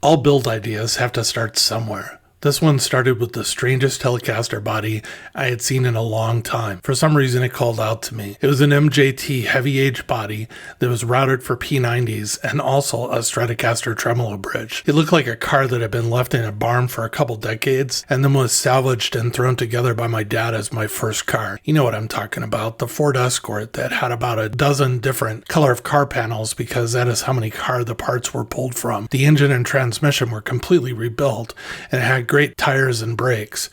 All build ideas have to start somewhere. This one started with the strangest Telecaster body I had seen in a long time. For some reason it called out to me. It was an MJT heavy age body that was routed for P90s and also a Stratocaster tremolo bridge. It looked like a car that had been left in a barn for a couple decades and then was salvaged and thrown together by my dad as my first car. You know what I'm talking about, the Ford Escort that had about a dozen different color of car panels because that is how many car the parts were pulled from. The engine and transmission were completely rebuilt and it had great tires and brakes.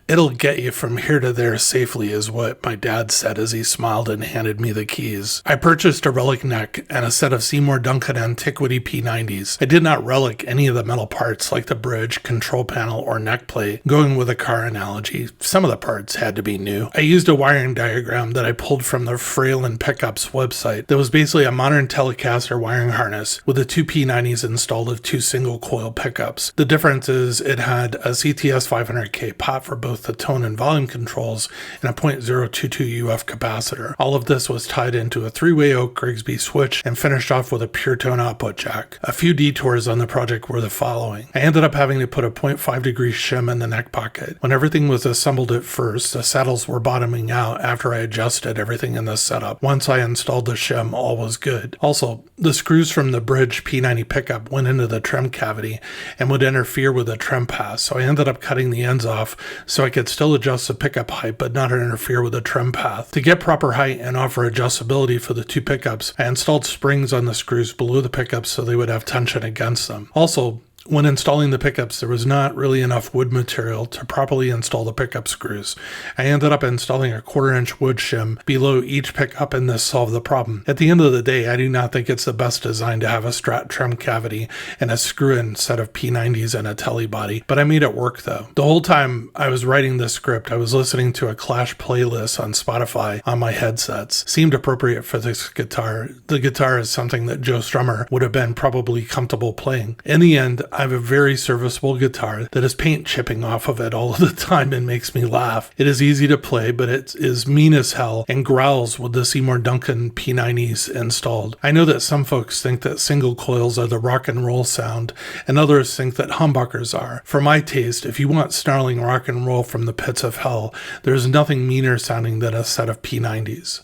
It'll get you from here to there safely is what my dad said as he smiled and handed me the keys. I purchased a relic neck and a set of Seymour Duncan Antiquity P90s. I did not relic any of the metal parts like the bridge, control panel, or neck plate. Going with a car analogy, some of the parts had to be new. I used a wiring diagram that I pulled from the Frail and Pickups website that was basically a modern Telecaster wiring harness with the two P90s installed of two single coil pickups. The difference is it had a CTS 500K pot for both the tone and volume controls and a .022 UF capacitor. All of this was tied into a three-way Oak Grigsby switch and finished off with a pure tone output jack. A few detours on the project were the following. I ended up having to put a 0.5 degree shim in the neck pocket. When everything was assembled at first, the saddles were bottoming out after I adjusted everything in the setup. Once I installed the shim, all was good. Also, the screws from the bridge P90 pickup went into the Trem cavity and would interfere with the Trem pass, so I ended up cutting the ends off so I could still adjust the pickup height but not interfere with the Trem path. To get proper height and offer adjustability for the two pickups, I installed springs on the screws below the pickups so they would have tension against them. Also, when installing the pickups, there was not really enough wood material to properly install the pickup screws. I ended up installing a 1/4 inch wood shim below each pickup and this solved the problem. At the end of the day, I do not think it's the best design to have a Strat Trem cavity and a screw-in set of P90s and a Tele body, but I made it work though. The whole time I was writing this script, I was listening to a Clash playlist on Spotify on my headsets. Seemed appropriate for this guitar. The guitar is something that Joe Strummer would have been probably comfortable playing. In the end, I have a very serviceable guitar that has paint chipping off of it all of the time and makes me laugh. It is easy to play, but it is mean as hell and growls with the Seymour Duncan P90s installed. I know that some folks think that single coils are the rock and roll sound, and others think that humbuckers are. For my taste, if you want snarling rock and roll from the pits of hell, there is nothing meaner sounding than a set of P90s.